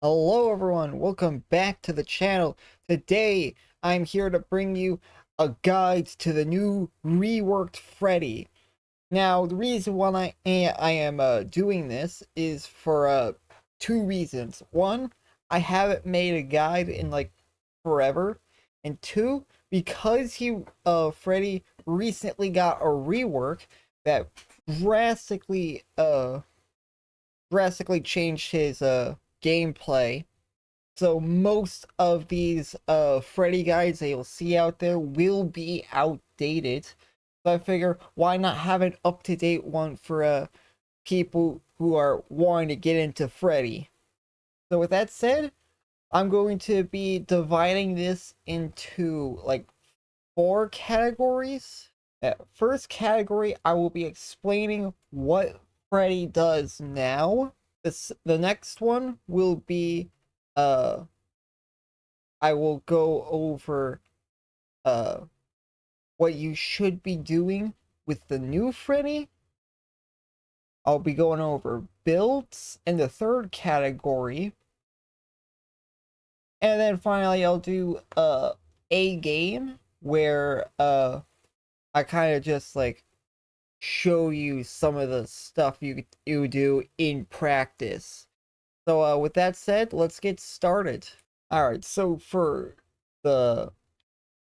Hello everyone, welcome back to the channel. Today I'm here to bring you a guide to the new reworked Freddy. Now the reason why I am doing this is for two reasons. One, I haven't made a guide in like forever, and two, because Freddy recently got a rework that drastically drastically changed his gameplay. So most of these Freddy guides that you'll see out there will be outdated. So I figure why not have an up-to-date one for people who are wanting to get into Freddy. So with that said, I'm going to be dividing this into like four categories. First category, I will be explaining what Freddy does now. The next one will be uh I will go over uh what you should be doing with the new Freddy. I'll be going over builds in the third category. And then finally I'll do a game where I kind of just like show you some of the stuff you do in practice. So with that said, let's get started. All right, so for the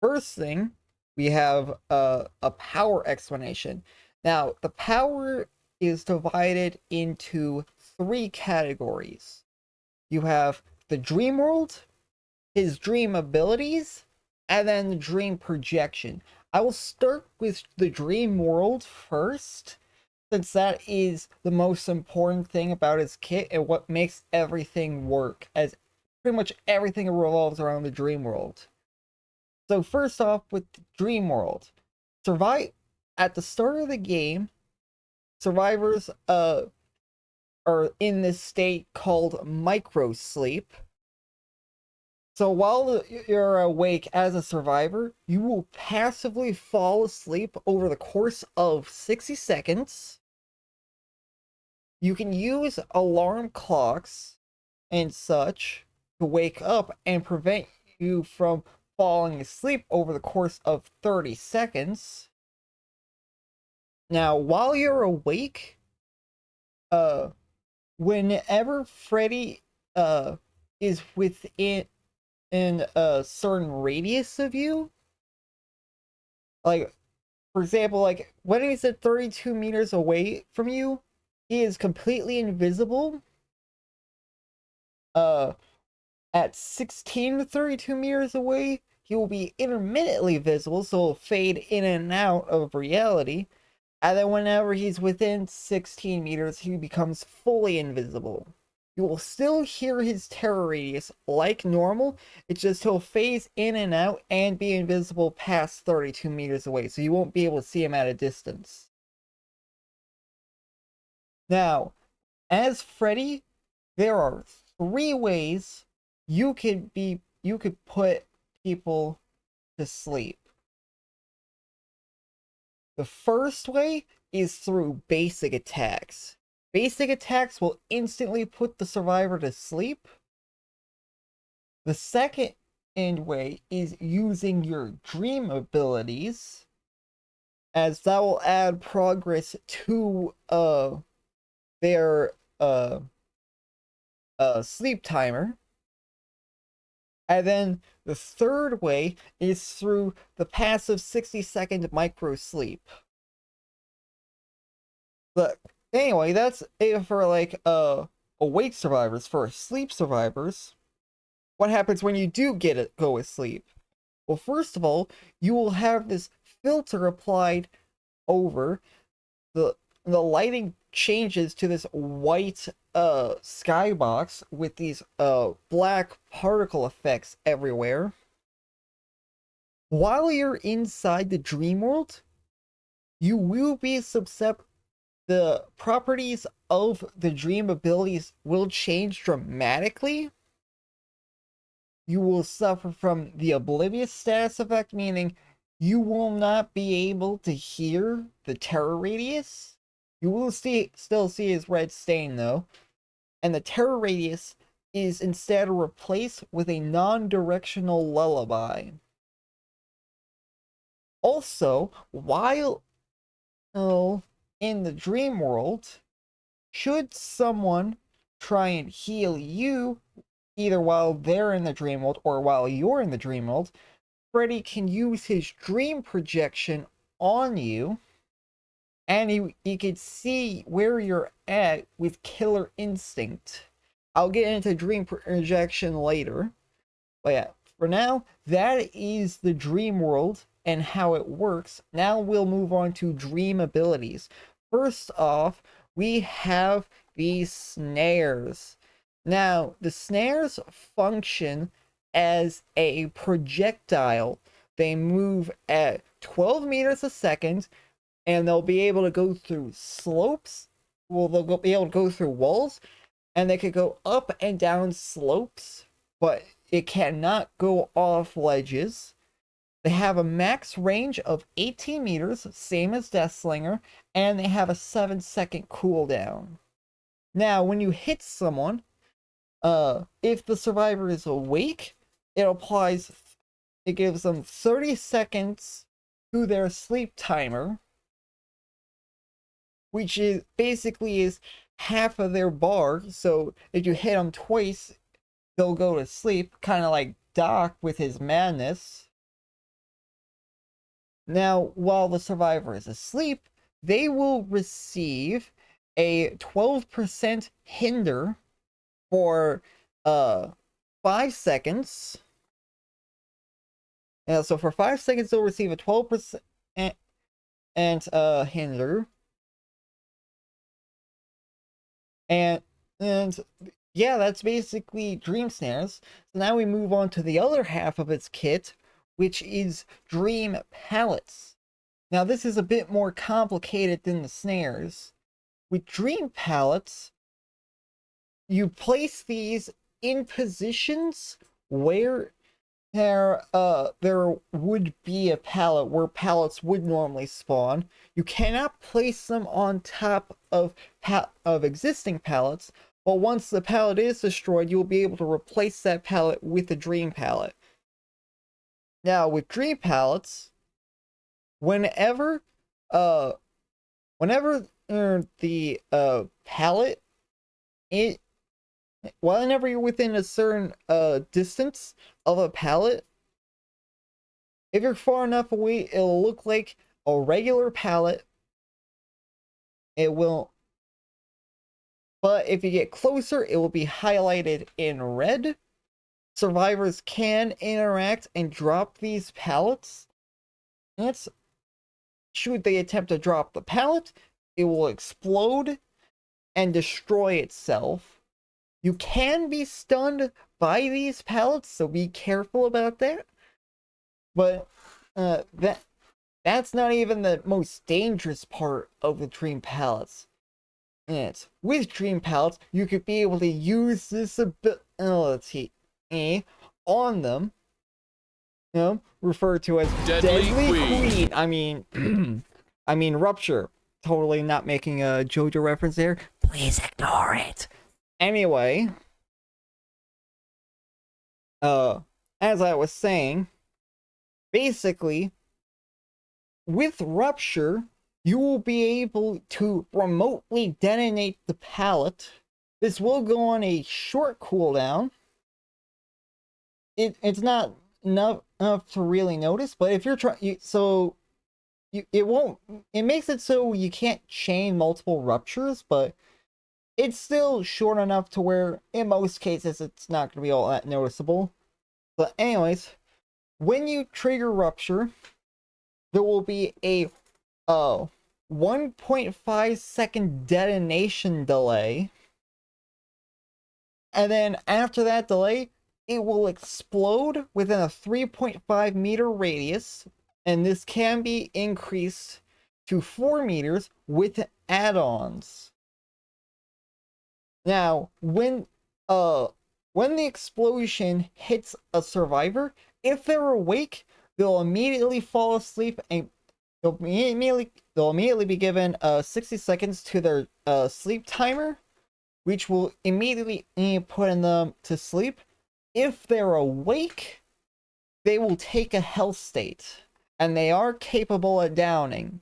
first thing, we have a power explanation. Now, the power is divided into three categories. You have the dream world, his dream abilities, and then the dream projection. I will start with the dream world first, since that is the most important thing about his kit and what makes everything work, as pretty much everything revolves around the dream world. So first off with dream world, survive at the start of the game, survivors are in this state called micro sleep. So while you're awake as a survivor, you will passively fall asleep over the course of 60 seconds. You can use alarm clocks and such to wake up and prevent you from falling asleep over the course of 30 seconds. Now, while you're awake, uh, whenever Freddy is within a certain radius of you, like for example, like when he's at 32 meters away from you, he is completely invisible. Uh, at 16 to 32 meters away, he will be intermittently visible, so he'll fade in and out of reality. And then whenever he's within 16 meters, he becomes fully invisible. You will still hear his terror radius like normal, it's just he'll phase in and out and be invisible past 32 meters away, so you won't be able to see him at a distance. Now, as Freddy, there are three ways you could put people to sleep. The first way is through basic attacks. Basic attacks will instantly put the survivor to sleep. The second way is using your dream abilities, as that will add progress to their sleep timer. And then the third way is through the passive 60-second micro sleep. But anyway, that's it for like awake survivors. For sleep survivors, what happens when you do go with sleep? Well, first of all, you will have this filter applied over the lighting changes to this white skybox with these black particle effects everywhere. While you're inside the dream world, you will be susceptible. The properties of the dream abilities will change dramatically. You will suffer from the oblivious status effect, meaning you will not be able to hear the terror radius. You will still see his red stain though, and the terror radius is instead replaced with a non-directional lullaby. Also, while in the dream world, should someone try and heal you, either while they're in the dream world or while you're in the dream world, Freddy can use his dream projection on you, and he could see where you're at with Killer Instinct. I'll get into dream projection later. But yeah, for now, that is the dream world and how it works. Now we'll move on to dream abilities. First off, we have the snares. Now, the snares function as a projectile. They move at 12 meters a second, and they'll be able to go through slopes. Well, they'll be able to go through walls, and they could go up and down slopes, but it cannot go off ledges. They have a max range of 18 meters, same as Deathslinger, and they have a 7-second cooldown. Now, when you hit someone, if the survivor is awake, it gives them 30 seconds to their sleep timer, which is basically is half of their bar. So if you hit them twice, they'll go to sleep, kind of like Doc with his madness. Now, while the survivor is asleep, they will receive a 12% hinder for 5 seconds. So for 5 seconds, they'll receive a 12% hinder. And yeah, that's basically Dream Snares. So now we move on to the other half of its kit, which is Dream Pallets. Now this is a bit more complicated than the snares. With Dream Pallets, you place these in positions where there would be a pallet where pallets would normally spawn. You cannot place them on top of existing pallets, but once the pallet is destroyed, you'll be able to replace that pallet with a Dream Pallet. Now, with Dream Pallets, whenever the pallet, whenever you're within a certain distance of a pallet, if you're far enough away, it'll look like a regular pallet. It will, but if you get closer, it will be highlighted in red. Survivors can interact and drop these pallets. Should they attempt to drop the pallet, it will explode and destroy itself. You can be stunned by these pallets, so be careful about that. But that's not even the most dangerous part of the Dream Pallets. With Dream Pallets, you could be able to use this ability on them, referred to as Deadly Queen. I mean Rupture. Totally not making a JoJo reference there. Please ignore it. Anyway, as I was saying, basically, with Rupture, you will be able to remotely detonate the pallet. This will go on a short cooldown. It's not enough to really notice, but if you're trying, it makes it so you can't chain multiple ruptures, but it's still short enough to where, in most cases, it's not going to be all that noticeable. But anyways, when you trigger Rupture, there will be a 1.5 second detonation delay. And then after that delay, it will explode within a 3.5 meter radius. And this can be increased to 4 meters with add-ons. Now, when the explosion hits a survivor, if they're awake, they'll immediately fall asleep and they'll immediately be given 60 seconds to their sleep timer, which will immediately put them to sleep. If they're awake, they will take a health state, and they are capable of downing,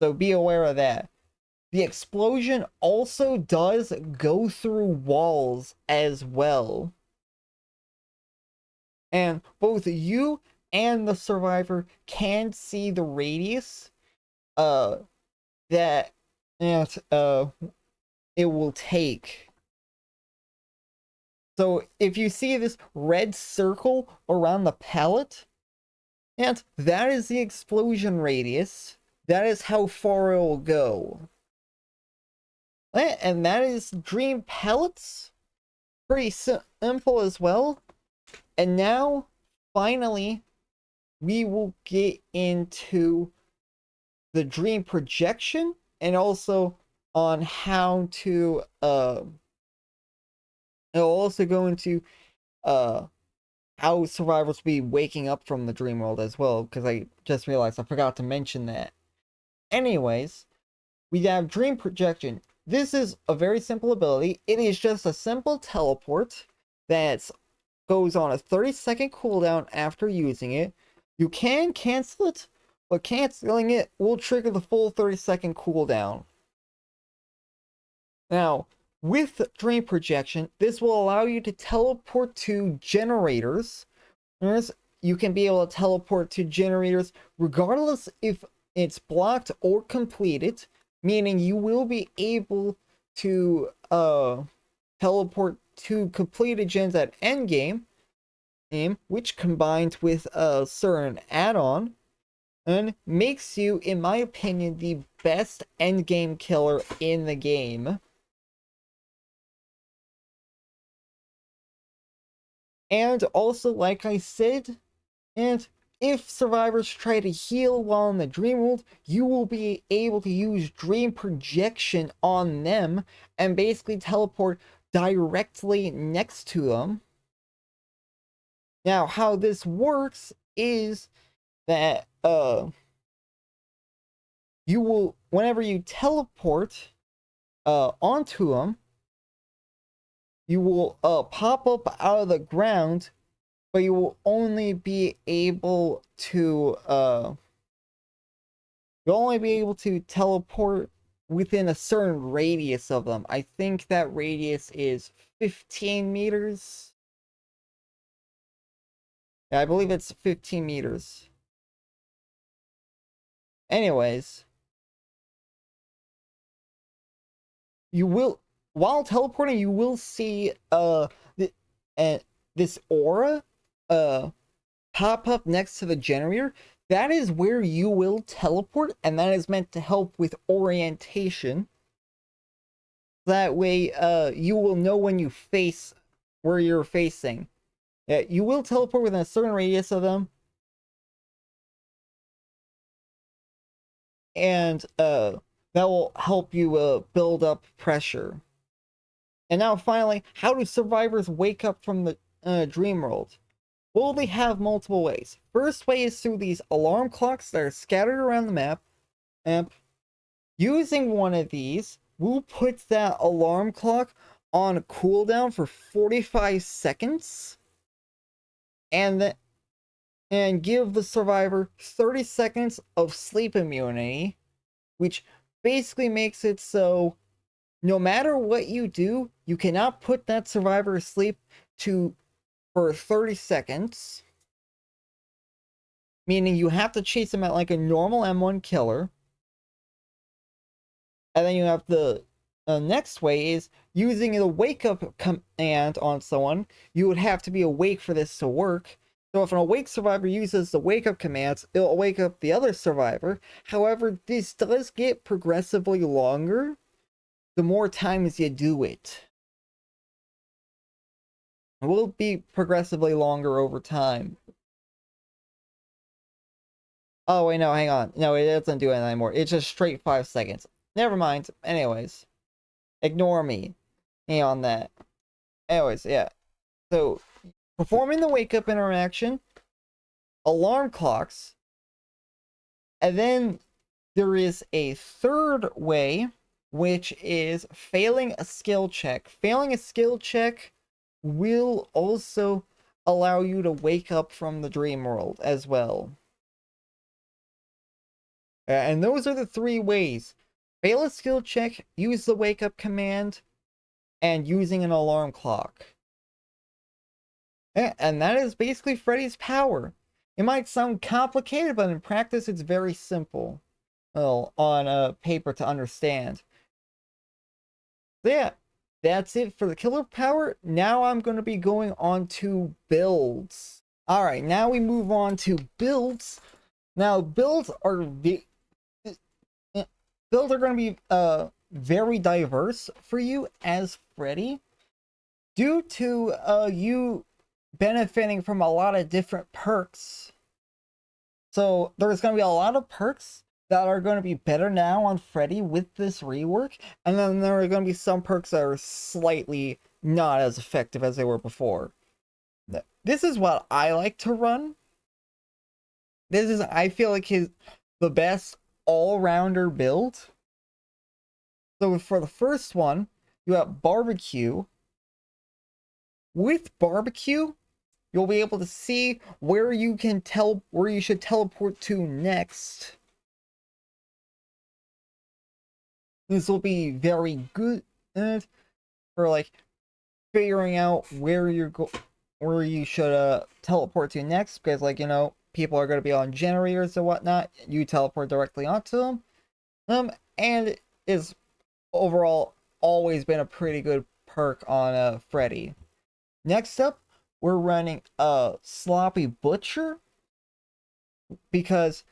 so be aware of that. The explosion also does go through walls as well. And both you and the survivor can see the radius that it will take. So if you see this red circle around the pallet, and that is the explosion radius. That is how far it will go. And that is dream pellets. Pretty simple as well. And now, finally, we will get into the dream projection and also on how to it'll also go into how survivors will be waking up from the dream world as well, because I just realized I forgot to mention that. Anyways, we have dream projection. This is a very simple ability. It is just a simple teleport that goes on a 30-second cooldown after using it. You can cancel it, but canceling it will trigger the full 30-second cooldown. Now, with dream projection, this will allow you to teleport to generators. You can be able to teleport to generators regardless if it's blocked or completed, meaning you will be able to teleport to completed gens at endgame, which combined with a certain add-on and makes you, in my opinion, the best endgame killer in the game. And also, like I said, and if survivors try to heal while in the dream world, you will be able to use dream projection on them and basically teleport directly next to them. Now, how this works is that you will, whenever you teleport onto them, you will pop up out of the ground, but you will only be able to teleport within a certain radius of them. I think that radius is 15 meters. Yeah, I believe it's 15 meters. Anyways, you will, while teleporting, you will see this aura pop up next to the generator. That is where you will teleport, and that is meant to help with orientation. That way, you will know when you face where you're facing. You will teleport within a certain radius of them. And that will help you build up pressure. And now finally, how do survivors wake up from the dream world? Well, they have multiple ways. First way is through these alarm clocks that are scattered around the map. And using one of these, we'll put that alarm clock on a cooldown for 45 seconds. And give the survivor 30 seconds of sleep immunity, which basically makes it so no matter what you do, you cannot put that survivor to sleep for 30 seconds. Meaning you have to chase them out like a normal M1 killer. And then you have the next way is using the wake up command on someone. You would have to be awake for this to work. So if an awake survivor uses the wake up commands, it'll wake up the other survivor. However, this does get progressively longer the more times you do it. It will be progressively longer over time. Oh wait, no, hang on. No, it doesn't do it anymore. It's just straight 5 seconds. Never mind. Anyways, ignore me on that. Anyways, yeah. So, performing the wake up interaction, alarm clocks, and then there is a third way which is failing a skill check. Failing a skill check will also allow you to wake up from the dream world as well. And those are the three ways. Fail a skill check, use the wake up command, and using an alarm clock. And that is basically Freddy's power. It might sound complicated, but in practice it's very simple. Well, on paper to understand. So yeah, that's it for the killer power. Now I'm going to be going on to builds. Alright, now we move on to builds. Now, builds are builds are going to be very diverse for you as Freddy, due to you benefiting from a lot of different perks. So there's going to be a lot of perks that are going to be better now on Freddy with this rework, and then there are going to be some perks that are slightly not as effective as they were before. This is what I like to run. This is, I feel like, the best all-rounder build. So for the first one, you have barbecue. With barbecue, you'll be able to see where you should teleport to next. This will be very good for like figuring out where you should teleport to next, because, like, you know, people are going to be on generators and whatnot. You teleport directly onto them. And it's overall always been a pretty good perk on Freddy. Next up, we're running Sloppy Butcher, because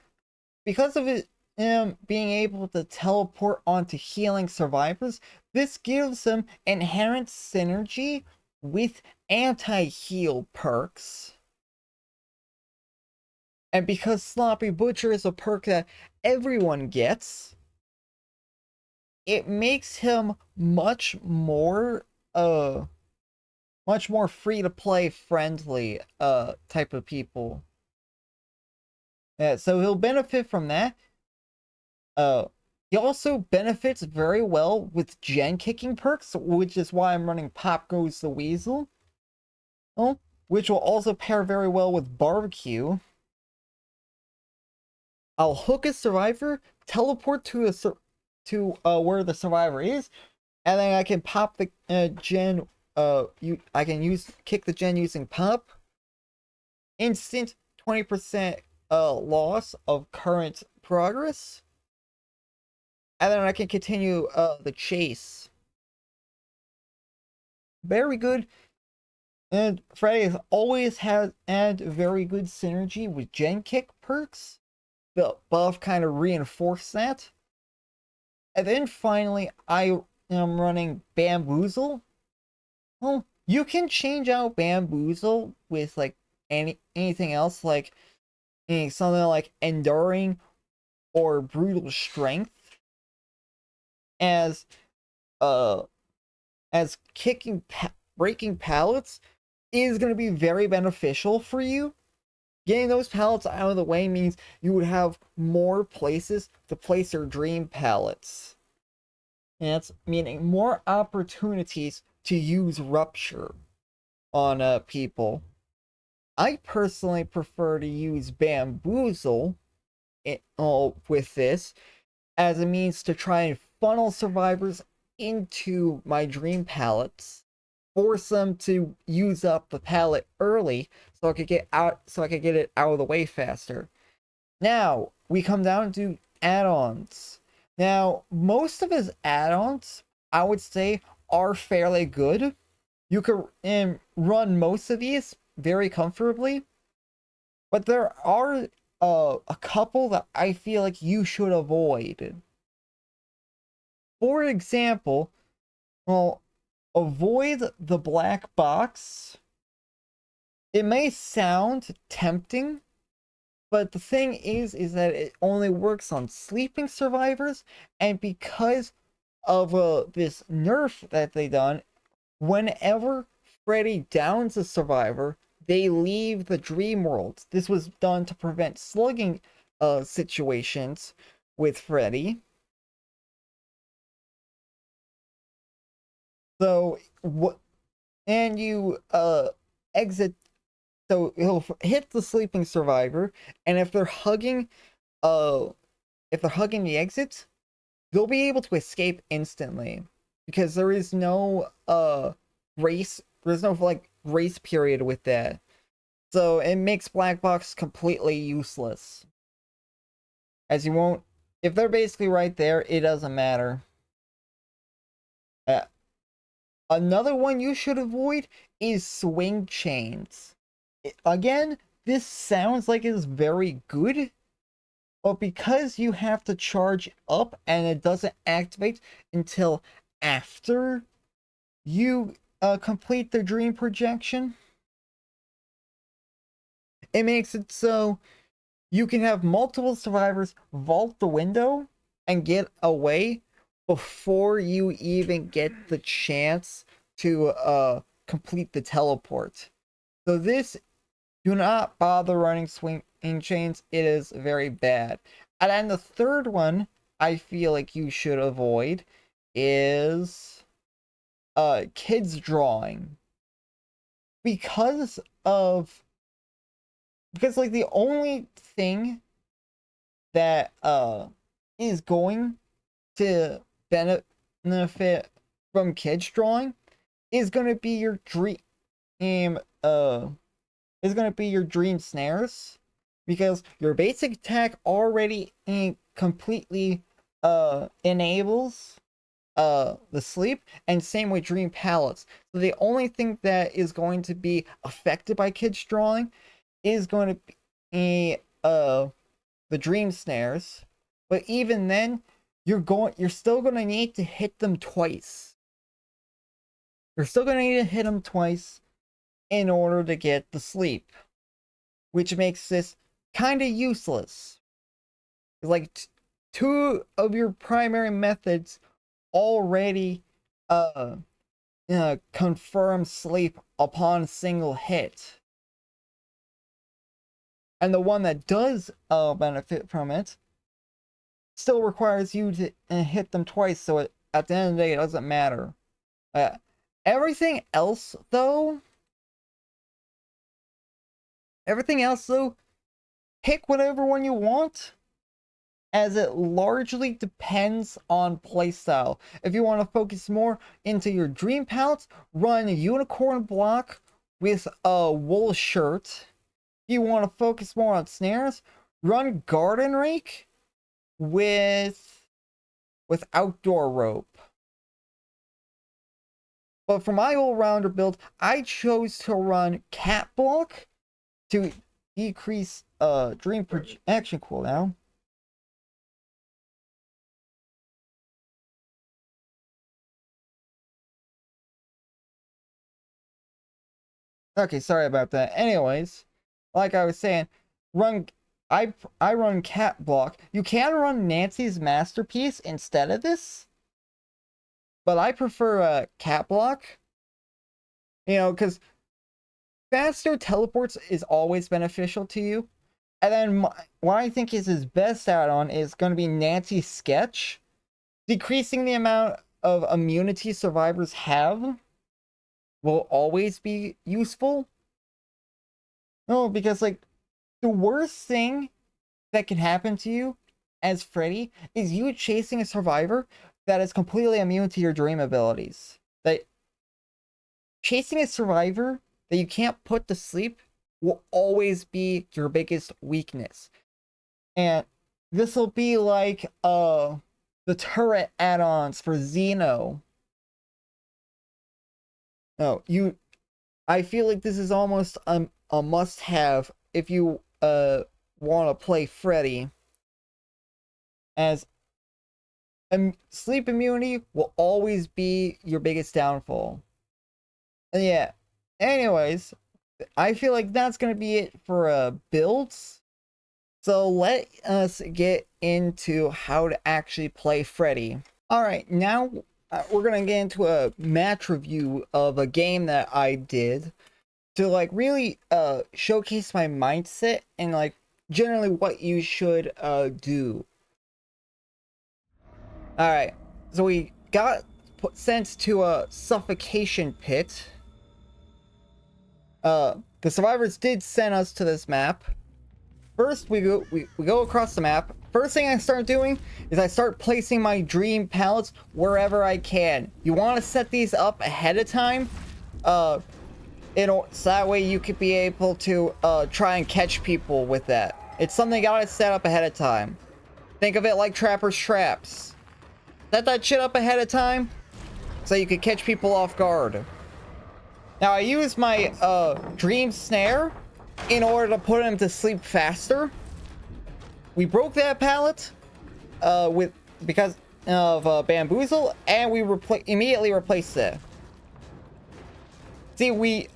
of it being able to teleport onto healing survivors. This gives them inherent synergy with anti-heal perks. And because Sloppy Butcher is a perk that everyone gets, it makes him much more free to play friendly type of people. So he'll benefit from that. He also benefits very well with gen kicking perks, which is why I'm running Pop Goes the Weasel. Which will also pair very well with barbecue. I'll hook a survivor, teleport to where the survivor is, and then I can pop the gen. I can kick the gen using pop. Instant 20% loss of current progress, and then I can continue the chase. Very good. And Freddy has always had very good synergy with gen kick perks. The buff kind of reinforced that. And then finally, I am running Bamboozle. Well, you can change out Bamboozle with like anything else, like something like Enduring or Brutal Strength, as breaking pallets is going to be very beneficial for you. Getting those pallets out of the way means you would have more places to place your dream pallets. And that's meaning more opportunities to use Rupture on people. I personally prefer to use Bamboozle with this as a means to try and funnel survivors into my dream pallets, force them to use up the pallet early so I could get it out of the way faster. Now we come down to add-ons. Now most of his add-ons, I would say, are fairly good. You can run most of these very comfortably, but there are a couple that I feel like you should avoid. For example, well, avoid the black box. It may sound tempting, but the thing is that it only works on sleeping survivors, and because of this nerf that they done, whenever Freddy downs a survivor, they leave the dream world. This was done to prevent slugging situations with Freddy. So what? And you exit. So he'll hit the sleeping survivor, and uh, if they're hugging the exit, they'll be able to escape instantly because there is no there's no like grace period with that. So it makes black box completely useless. As you won't, if they're basically right there, it doesn't matter. Uh, Another one you should avoid is swing chains. Again, this sounds like it's very good, but because you have to charge up and it doesn't activate until after you complete the dream projection, it makes it so you can have multiple survivors vault the window and get away before you even get the chance to complete the teleport. So this, do not bother running swing chains. It is very bad. And then the third one I feel like you should avoid is kids drawing. Because of like the only thing that is going to benefit from kids drawing is going to be your dream is going to be your dream snares, because your basic attack already completely enables the sleep, and same with dream palettes. So the only thing that is going to be affected by kids drawing is going to be the dream snares. But even then, you're still going to need to hit them twice. You're still going to need to hit them twice in order to get the sleep, which makes this kind of useless. Like two of your primary methods already confirm sleep upon single hit, and the one that does benefit from it still requires you to hit them twice, so at the end of the day it doesn't matter. uh, everything else though everything else though pick whatever one you want, as it largely depends on playstyle. If you want to focus more into your dream palettes, run unicorn block with a wool shirt. If you want to focus more on snares, run garden rake with outdoor rope. But for my all-rounder build, I chose to run cat block to decrease dream projection cooldown. Okay, sorry about that. Anyways, like I was saying, run I run cat block. You can run Nancy's masterpiece instead of this, but I prefer cat block. You know, because faster teleports is always beneficial to you. And then what I think is his best add-on is going to be Nancy's sketch. Decreasing the amount of immunity survivors have will always be useful. No, because like the worst thing that can happen to you as Freddy is you chasing a survivor that is completely immune to your dream abilities. That chasing a survivor that you can't put to sleep will always be your biggest weakness. And this will be like the turret add-ons for Xeno. No, I feel like this is almost a must-have if you want to play Freddy, as sleep immunity will always be your biggest downfall. And yeah, anyways, I feel like that's gonna be it for builds. So let us get into how to actually play Freddy. Alright, now we're gonna get into a match review of a game that I did to like really showcase my mindset and like generally what you should do. Alright, so we got sent to a suffocation pit. The survivors did send us to this map. First, we go across the map. First thing I start doing is I start placing my dream pallets wherever I can. You want to set these up ahead of time, so that way you could be able to try and catch people with that. It's something you gotta set up ahead of time. Think of it like Trapper's Traps. Set that shit up ahead of time so you could catch people off guard. Now I use my dream snare in order to put him to sleep faster. We broke that pallet because of bamboozle, and we immediately replaced it. See,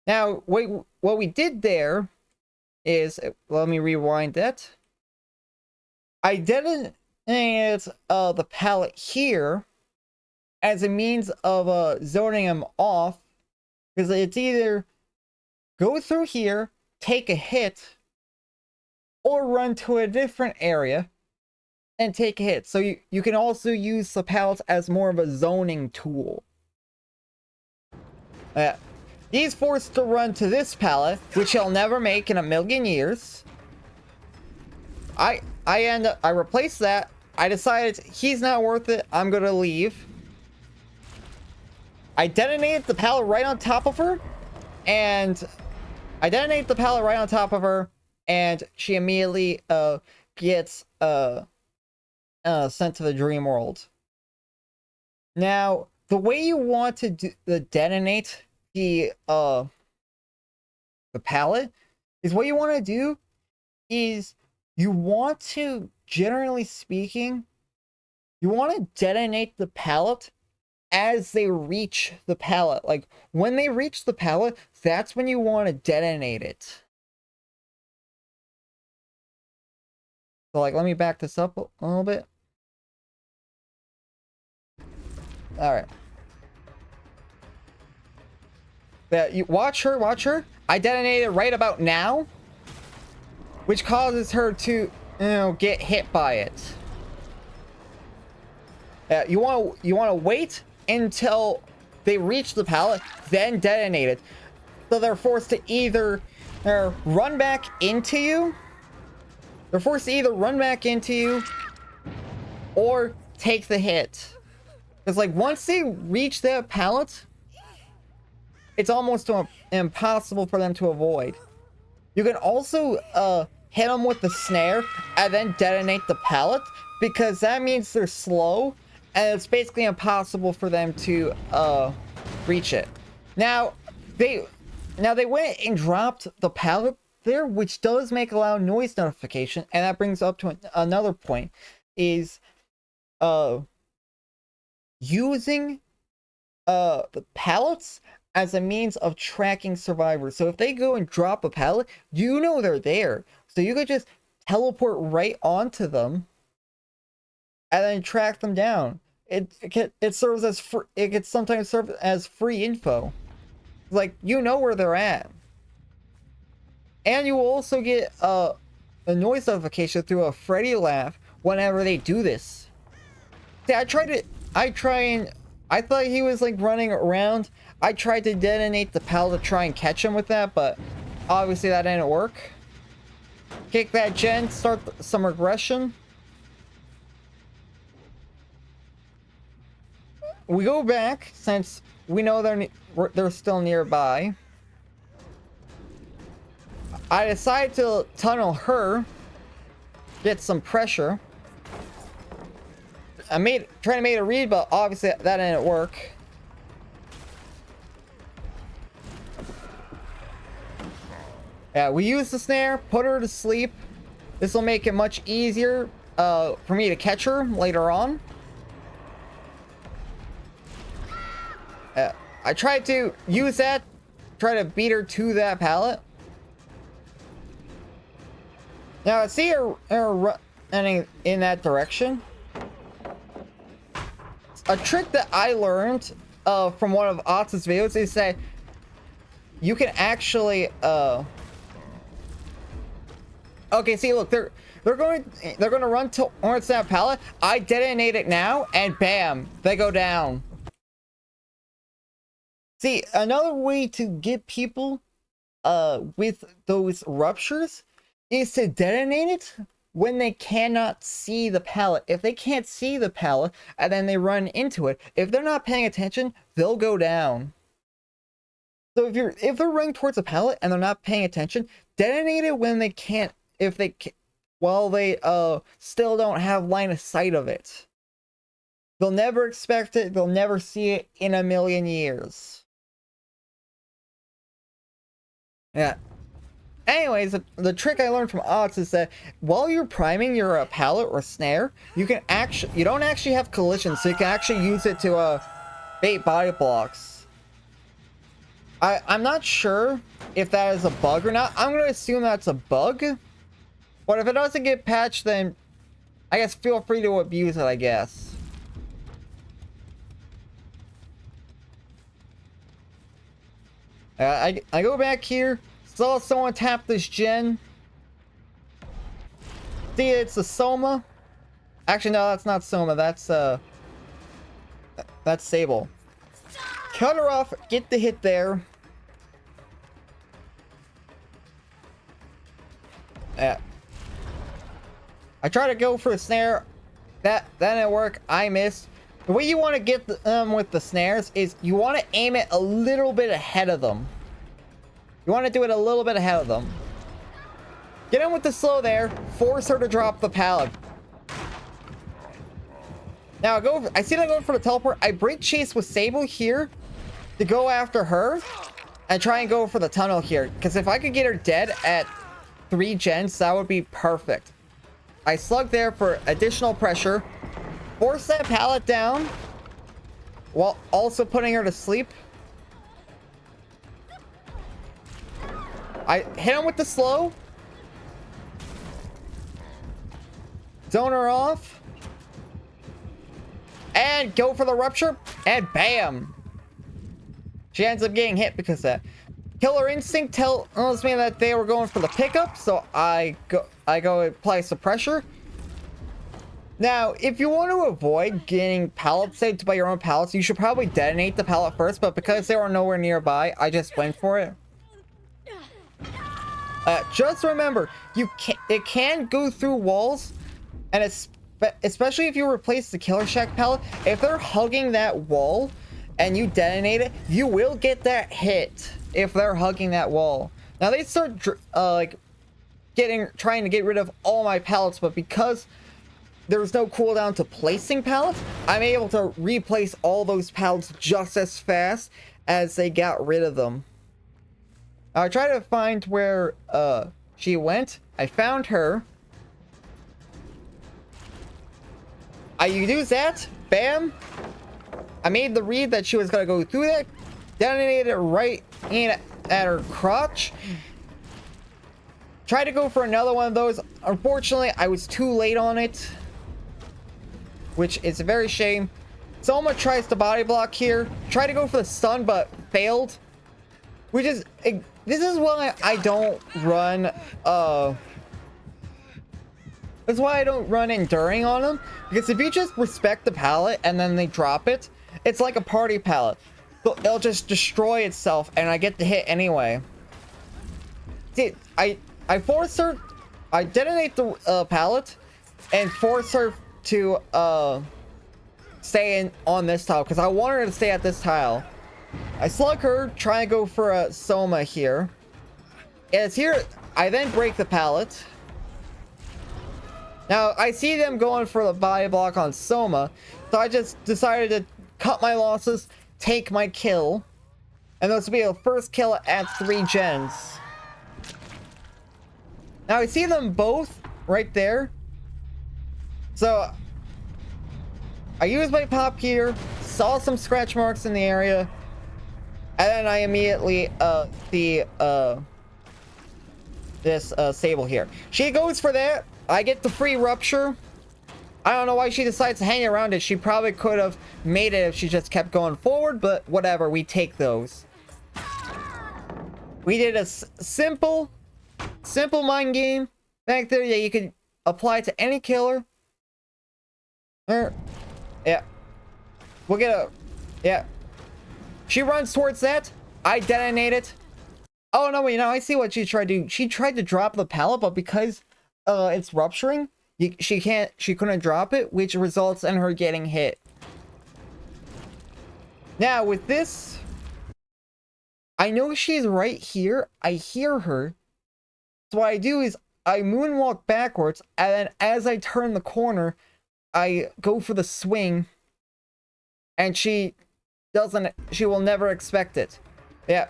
now what we did there is, let me rewind that. I detonated the pallet here as a means of zoning him off, because it's either go through here, take a hit, or run to a different area and take a hit. So you can also use the pallets as more of a zoning tool. He's forced to run to this pallet, which he'll never make in a million years. I replaced that. I decided he's not worth it. I'm gonna leave. I detonated the pallet right on top of her, and she immediately gets sent to the dream world. Now, the way you want to detonate the pallet is, what you want to do is, you want to, generally speaking, you want to detonate the pallet as they reach the pallet. Like, when they reach the pallet, that's when you want to detonate it. So, like, let me back this up a little bit. Alright. Yeah, you watch her. I detonated right about now, which causes her to, get hit by it. You want to wait until they reach the pallet, then detonate it. So they're forced to either run back into you. They're forced to either run back into you or take the hit. Because, like, once they reach that pallet, it's almost impossible for them to avoid. You can also hit them with the snare and then detonate the pallet, because that means they're slow and it's basically impossible for them to reach it. Now they went and dropped the pallet there, which does make a loud noise notification, and that brings up to another point, is using the pallets as a means of tracking survivors. So if they go and drop a pallet, you know they're there, so you could just teleport right onto them and then track them down. It serves as it could sometimes serve as free info. Like, you know where they're at. And you will also get a noise notification through a Freddy laugh whenever they do this. See, I thought he was, like, running around. I tried to detonate the pallet to try and catch him with that, but obviously that didn't work. Kick that gen, start some regression. We go back, since we know they're still nearby. I decided to tunnel her, get some pressure. I trying to make a read, but obviously that didn't work. Yeah, we use the snare, put her to sleep. This will make it much easier for me to catch her later on. I tried to use that, try to beat her to that pallet. Now I see her running in that direction. A trick that I learned from one of Otz's videos is that you can actually okay, see, look, they're going to run towards that pallet. I detonate it now, and bam, they go down. See, another way to get people with those ruptures is to detonate it when they cannot see the pallet. If they can't see the pallet and then they run into it, if they're not paying attention, they'll go down. So if they're running towards a pallet and they're not paying attention, detonate it when they can't, while they still don't have line of sight of it. They'll never expect it, they'll never see it in a million years. Yeah. Anyways, the trick I learned from Ox is that while you're priming your pallet or snare, you don't actually have collision, so you can actually use it to bait body blocks. I'm not sure if that is a bug or not. I'm going to assume that's a bug. But if it doesn't get patched, then I guess feel free to abuse it, I guess. I go back here, saw someone tap this gen. See, it's a Soma. Actually, no, that's not Soma. That's Sable. Cut her off, get the hit there. I try to go for a snare. That didn't work. I missed. The way you want to get them with the snares is you want to aim it a little bit ahead of them. You want to do it a little bit ahead of them. Get in with the slow there. Force her to drop the pallet. Now I see them going for the teleport. I break chase with Sable here to go after her and try and go for the tunnel here. Because if I could get her dead at 3 gens, that would be perfect. I slug there for additional pressure. Force that pallet down while also putting her to sleep. I hit him with the slow. Zone her off. And go for the rupture. And bam. She ends up getting hit because of that. Killer instinct tells me that they were going for the pickup, so I go apply some pressure. Now, if you want to avoid getting pallet saved by your own pallets, you should probably detonate the pallet first, but because they were nowhere nearby, I just went for it. Just remember, it can go through walls, and especially if you replace the Killer Shack pallet, if they're hugging that wall and you detonate it, you will get that hit if they're hugging that wall. Now they start trying to get rid of all my pallets, but because there's no cooldown to placing pallets, I'm able to replace all those pallets just as fast as they got rid of them. I try to find where she went. I found her. I use that. Bam. I made the read that she was going to go through that. Detonated it right in at her crotch. Tried to go for another one of those. Unfortunately, I was too late on it, which is a very shame. Soma tries to body block here. Tried to go for the stun, but failed. This is why I don't run this is why I don't run enduring on them, because if you just respect the pallet and then they drop it, it's like a party pallet. So it'll just destroy itself and I get the hit anyway. See, I force her, I detonate the pallet and force her to stay on this tile because I want her to stay at this tile. I slug her, try and go for a Soma here. It's here. I then break the pallet. Now I see them going for the body block on Soma, so I just decided to cut my losses, take my kill, and this will be the first kill at 3 gens. Now I see them both right there, so I used my pop here, saw some scratch marks in the area, and then I immediately see this Sable here. She goes for that. I get the free rupture. I don't know why she decides to hang around it. She probably could have made it if she just kept going forward, but whatever, we take those. We did a simple mind game back there. Yeah, apply to any killer. Yeah. We'll get a... Yeah. She runs towards that. I detonate it. Oh, no, wait, no, I see what she tried to do. She tried to drop the pallet, but because it's rupturing, she couldn't drop it, which results in her getting hit. Now, with this, I know she's right here. I hear her. So what I do is I moonwalk backwards, and then as I turn the corner, I go for the swing, and she will never expect it. Yeah,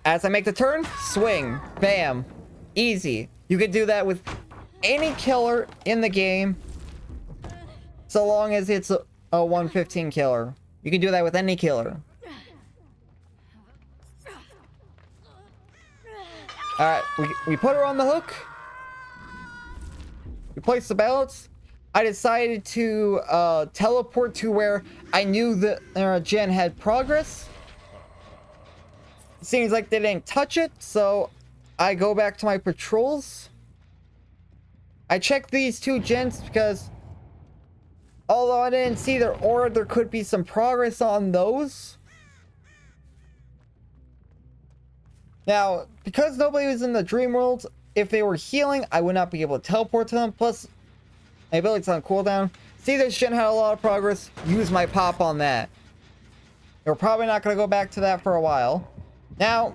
as I make the turn, swing, bam, easy. You can do that with any killer in the game, so long as it's a 115 killer. You can do that with any killer. Alright, we put her on the hook. We place the ballots. I decided to teleport to where I knew that Jen had progress. Seems like they didn't touch it, so I go back to my patrols. I check these two gens because although I didn't see their aura, there could be some progress on those. Now, because nobody was in the dream world, if they were healing, I would not be able to teleport to them. Plus, my ability's on cooldown. See, this gen had a lot of progress. Use my pop on that. We're probably not going to go back to that for a while. Now,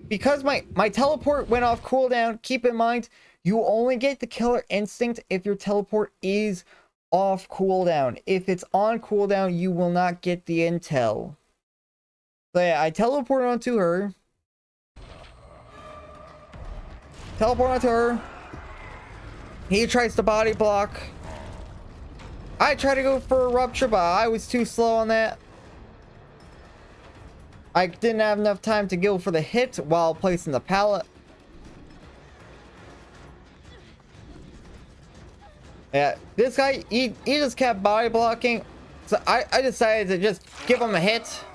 because my teleport went off cooldown, keep in mind, you only get the killer instinct if your teleport is off cooldown. If it's on cooldown, you will not get the intel. So yeah, I teleport onto her. Teleport onto her. He tries to body block. I try to go for a rupture, but I was too slow on that. I didn't have enough time to go for the hit while placing the pallet. Yeah, this guy, he just kept body blocking. So I decided to just give him a hit.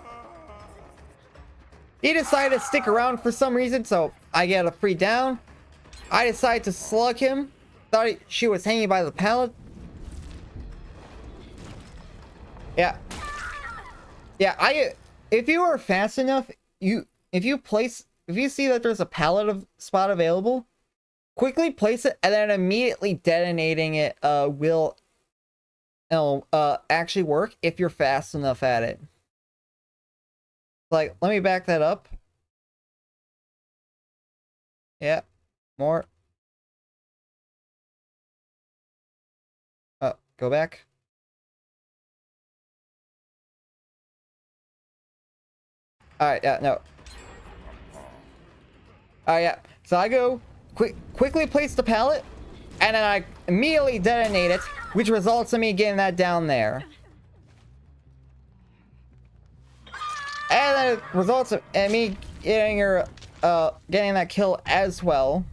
He decided to stick around for some reason, so I get a free down. I decided to slug him. Thought she was hanging by the pallet. Yeah. Yeah, if you are fast enough, if you see that there's a pallet spot available, quickly place it, and then immediately detonating it will actually work if you're fast enough at it. Like, let me back that up. Yeah, more. Go back. Alright, yeah, no. Alright, yeah. So I go, quickly place the pallet, and then I immediately detonate it, which results in me getting that down there. And then it results in me getting getting that kill as well.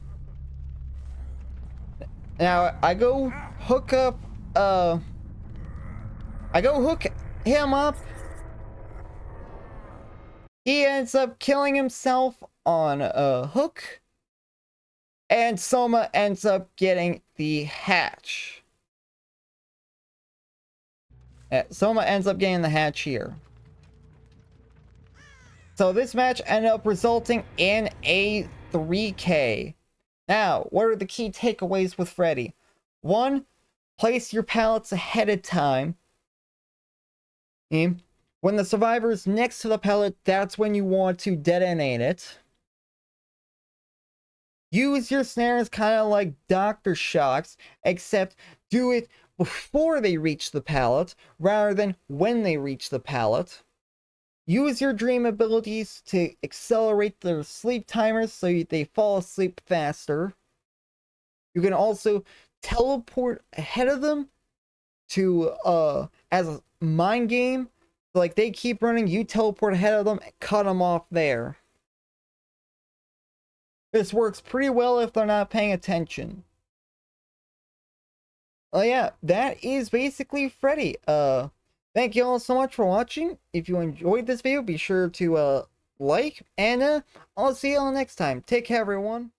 Now, I go hook up, I go hook him up. He ends up killing himself on a hook. And Soma ends up getting the hatch. Soma ends up getting the hatch here. So this match ended up resulting in a 3K. Now, what are the key takeaways with Freddy? 1, place your pallets ahead of time. When the survivor is next to the pallet, that's when you want to detonate it. Use your snares kind of like Dr. Shocks, except do it before they reach the pallet, rather than when they reach the pallet. Use your dream abilities to accelerate their sleep timers so they fall asleep faster. You can also teleport ahead of them to, as a mind game. Like, they keep running, you teleport ahead of them and cut them off there. This works pretty well if they're not paying attention. Oh yeah, that is basically Freddy. Thank you all so much for watching. If you enjoyed this video, be sure to like, and I'll see you all next time. Take care, everyone.